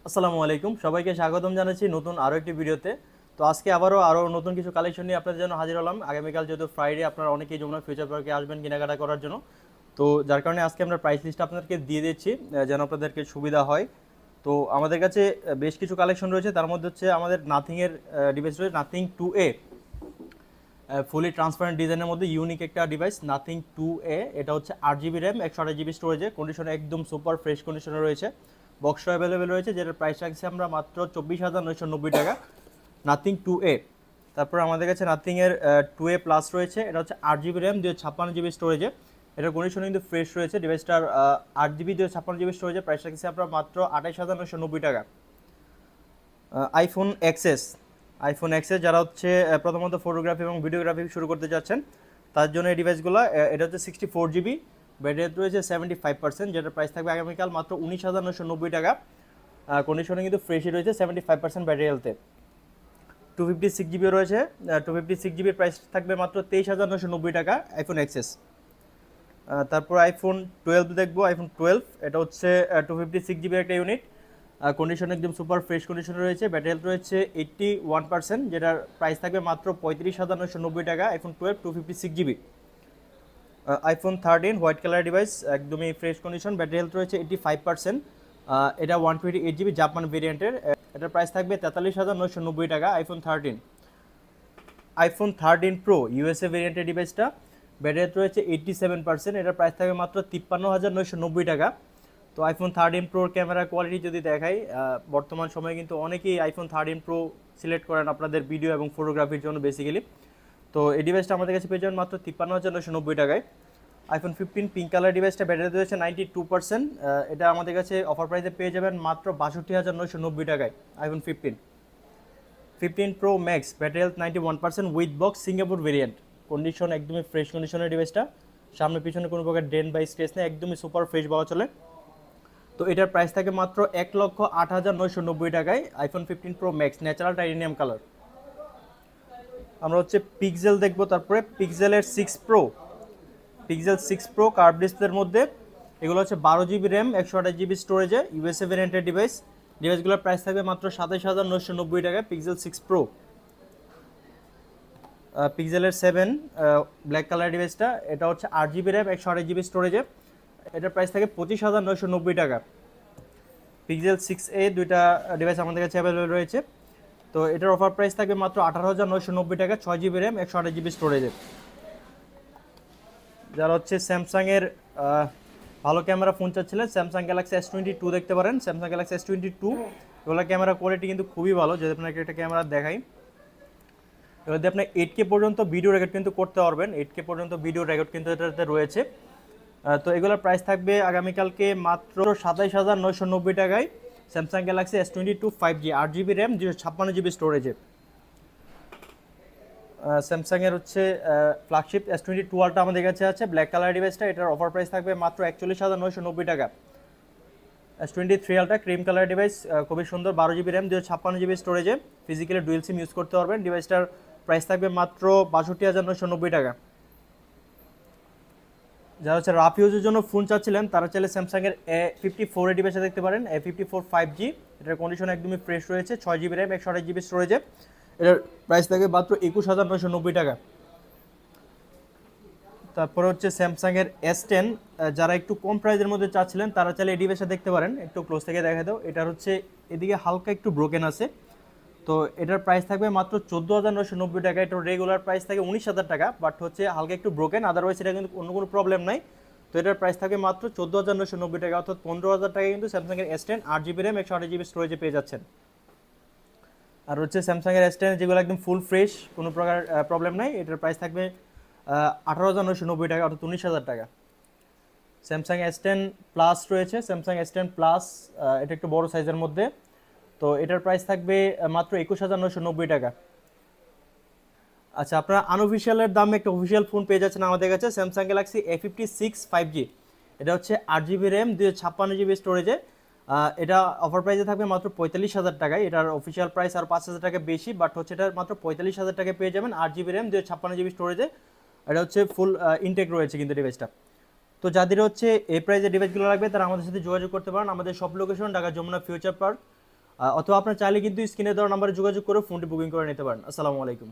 আসসালামু আলাইকুম, সবাইকে স্বাগতম জানাচ্ছি নতুন আরও একটি ভিডিওতে। তো আজকে আরও নতুন কিছু কালেকশন নিয়ে আপনাদের জন্য হাজির হলাম। আগামীকাল যেহেতু ফ্রাইডে, আপনারা অনেকেই যমুনা ফিউচার পার্কে আসবেন কেনাকাটা করার জন্য। তো যার কারণে আজকে আমরা প্রাইস লিস্ট আপনাদেরকে দিয়ে দিচ্ছি, যেন আপনাদেরকে সুবিধা হয়। তো আমাদের কাছে বেশ কিছু কালেকশন রয়েছে, তার মধ্যে হচ্ছে আমাদের নাথিংয়ের ডিভাইস রয়েছে, নাথিং 2A, ফুলি ট্রান্সপারেন্ট ডিজাইনের মধ্যে ইউনিক একটা ডিভাইস নাথিং 2A। এটা হচ্ছে 8 জিবি র্যাম, 128 জিবি স্টোরেজে, কন্ডিশন একদম সুপার ফ্রেশ কন্ডিশনে রয়েছে। বক্স অ্যাভেলেবেল রয়েছে, যেটার প্রাইস রাখছি আমরা মাত্র 24,990 টাকা, নাথিং 2A। তারপর আমাদের কাছে নাথিংয়ের 2A প্লাস রয়েছে, এটা হচ্ছে 8 জিবি র্যাম, 256 জিবি স্টোরেজে, এটার কন্ডিশন কিন্তু ফ্রেশ রয়েছে। ডিভাইসটার 8 জিবি 256 জিবি স্টোরেজে, প্রাইস রাখছি আমরা মাত্র 28,990 টাকা। আইফোন এক্সএস যারা হচ্ছে প্রথমত ফটোগ্রাফি এবং ভিডিওগ্রাফি শুরু করতে যাচ্ছেন, তার জন্য এই ডিভাইসগুলো। এটা হচ্ছে 64 জিবি, ব্যাটারি হেলথ রয়েছে 75%, যেটার প্রাইস থাকবে আগামীকাল মাত্র 19,990 টাকা। কন্ডিশনে কিন্তু ফ্রেশই রয়েছে, 75% ব্যাটারি হেলথে। 256 জিবি রয়েছে, 256 জিবির প্রাইস থাকবে মাত্র 23,990 টাকা আইফোন এক্সএস। তারপর আইফোন 12 দেখবো, আইফোন 12, এটা হচ্ছে 256 জিবির একটা ইউনিট, কন্ডিশন একদম সুপার ফ্রেশ কন্ডিশনে রয়েছে, ব্যাটারি হেলথ রয়েছে 81%, যেটার প্রাইস থাকবে মাত্র 35,990 টাকা iPhone 12 256 GB. IPhone 13 white colour device, একদমই ফ্রেশ কন্ডিশন, ব্যাটারি হেলথ রয়েছে 85%। এটা 128 জিবি জাপান ভেরিয়েন্টের, এটার প্রাইস থাকবে 43,990 টাকা আইফোন 13। আইফোন 13 প্রো ইউএসএ ভেরিয়েন্টের ডিভাইসটা, ব্যাটারি হেলথ রয়েছে 87%, এটার প্রাইস থাকবে মাত্র 53,990 টাকা। তো আইফোন 13 প্রোর ক্যামেরা কোয়ালিটি যদি দেখাই, বর্তমান সময়ে কিন্তু অনেকেই আইফোন 13 প্রো সিলেক্ট করেন আপনাদের ভিডিও এবং ফটোগ্রাফির জন্য বেসিক্যালি। তো এই ডিভাইসটা আমাদের কাছে পেয়ে যাবেন মাত্র 53,990 টাকায়। আইফোন 15 পিঙ্ক কালার ডিভাইসটা, ব্যাটারি রয়েছে 92%, এটা আমাদের কাছে অফার প্রাইসে পেয়ে যাবেন মাত্র 62,990 টাকায় iPhone 15 pro max, battery health 91%, with box Singapore variant, condition একদমই ফ্রেশ কন্ডিশনের ডিভাইসটা, সামনে পিছনে কোনো প্রকার ডেন বা স্ক্র্যাচ নেই, একদমই সুপার ফ্রেশ বলা চলে। তো এটার প্রাইস থাকে মাত্র 1,08,990 টাকায় iPhone 15 pro max, natural titanium colour. আমরা হচ্ছে পিক্সেল দেখবো, তারপরে পিক্সেল 6 প্রো কার্ভ ডিসপ্লের মধ্যে, এগুলো হচ্ছে 12 জিবি র্যাম, 128 জিবি স্টোরেজে, ইউএসএ ভেরিয়েন্টের ডিভাইসগুলোর প্রাইস থাকবে মাত্র 27,990 টাকায় পিক্সেল 6 প্রো। পিক্সেলের 7 ব্ল্যাক কালার ডিভাইসটা, এটা হচ্ছে 8 জিবি র্যাম, 128 জিবি স্টোরেজে, এটার প্রাইস থাকে 25,990 টাকা। পিক্সেল 6A দুইটা ডিভাইস আমাদের কাছে অ্যাভেলেবেল রয়েছে। তো এটার অফার প্রাইস থাকবে মাত্র 18,990 টাকা, 6 জিবি র্যাম, 128 জিবি স্টোরেজে। যারা হচ্ছে স্যামসাংয়ের ভালো ক্যামেরা ফোন চাচ্ছিলেন, স্যামসাং গ্যালাক্সি S22 দেখতে পারেন। স্যামসাং গ্যালাক্সি S22 এগুলো ক্যামেরা কোয়ালিটি কিন্তু খুবই ভালো। যদি আপনাকে একটা ক্যামেরা দেখাই, এবার দিয়ে আপনি 8K পর্যন্ত ভিডিও রেকর্ড কিন্তু করতে পারবেন, 8K পর্যন্ত ভিডিও রেকর্ড কিন্তু এটাতে রয়েছে। তো এগুলোর প্রাইস থাকবে আগামীকালকে মাত্র 27,990 টাকায় Samsung Galaxy S22 5G, 8 GB RAM, 256 GB স্টোরেজে। স্যামসাংয়ের হচ্ছে ফ্ল্যাগশিপ S22 আলট্রা আমাদের কাছে আছে, ব্ল্যাক কালার ডিভাইসটা, এটার অফার প্রাইস থাকবে মাত্র 41,990 টাকা। S23 ultra cream colour device, খুবই সুন্দর, 12 জিবি র্যাম, 256 জিবি স্টোরেজে, ফিজিক্যালি ডুয়েল সিম ইউজ করতে পারবেন। ডিভাইসটার প্রাইস থাকবে মাত্র 62,990 টাকা। যারা হচ্ছে রাফ ইউজের জন্য ফোন চাচ্ছিলেন, তারা চাইলে স্যামসাংয়ের A54 ডিভাইসে দেখতে পারেন, A54 5G, এটার কন্ডিশন একদমই ফ্রেশ রয়েছে, 6 জিবি র্যাম, 128 জিবি স্টোরেজে, এটার প্রাইস থাকে মাত্র 21,990 টাকা। তারপরে হচ্ছে স্যামসাংয়ের S10, যারা একটু কম প্রাইসের মধ্যে চাচ্ছিলেন, তারা চাইলে এই ডিভাইসে দেখতে পারেন। একটু ক্লোজ থেকে দেখা দাও, এটার হচ্ছে এদিকে হালকা একটু ব্রোকেন আছে। তো এটার প্রাইস থাকবে মাত্র 14,990 টাকা। এটার রেগুলার প্রাইস থাকে 19,000 টাকা, বাট হচ্ছে হালকা একটু ব্রোকেন, আদারওয়াইজ এটা কিন্তু অন্য কোনো প্রবলেম নাই। তো এটার প্রাইস থাকবে মাত্র 14,990 টাকা, অর্থাৎ 15,000 টাকা কিন্তু স্যামসাংয়ের S10 8 জিবি র্যাম, 128 জিবি স্টোরেজে পেয়ে যাচ্ছেন। আর হচ্ছে স্যামসাংয়ের S10 যেগুলো একদম ফুল ফ্রেশ, কোনো প্রকার প্রবলেম নাই, এটার প্রাইস থাকবে 18,990 টাকা, অর্থাৎ 19,000 টাকা। স্যামসাং S10 প্লাস রয়েছে, স্যামসাং S10 প্লাস, এটা একটু বড় সাইজের মধ্যে, তো এটার প্রাইস থাকবে মাত্র 21,990 টাকা। আচ্ছা, আপনারা আনঅফিসিয়ালের দামে একটা অফিসিয়াল ফোন পেয়ে যাচ্ছেন আমাদের কাছে, স্যামসাং গ্যালাক্সি A56 5G, এটা হচ্ছে 8 জিবি র্যাম, 256 জিবি স্টোরেজে, এটা অফার প্রাইসে থাকবে মাত্র 45,000 টাকায়। এটার অফিসিয়াল প্রাইস আর 5,000 টাকা বেশি, বাট হচ্ছে এটা মাত্র 45,000 টাকায় পেয়ে যাবেন, 8 জিবি র্যাম, 256 জিবি স্টোরেজে, এটা হচ্ছে ফুল ইনটেক রয়েছে কিন্তু ডিভাইসটা। তো যাদের হচ্ছে এই প্রাইজের ডিভাইসগুলো লাগবে, তারা আমাদের সাথে যোগাযোগ করতে পারেন। আমাদের সব location Dhaka Jamuna future park, অথবা আপনার চাইলে কিন্তু স্ক্রিনে দেওয়া নাম্বারে যোগাযোগ করে ফোনটি বুকিং করে নিতে পারেন। আসসালামু আলাইকুম।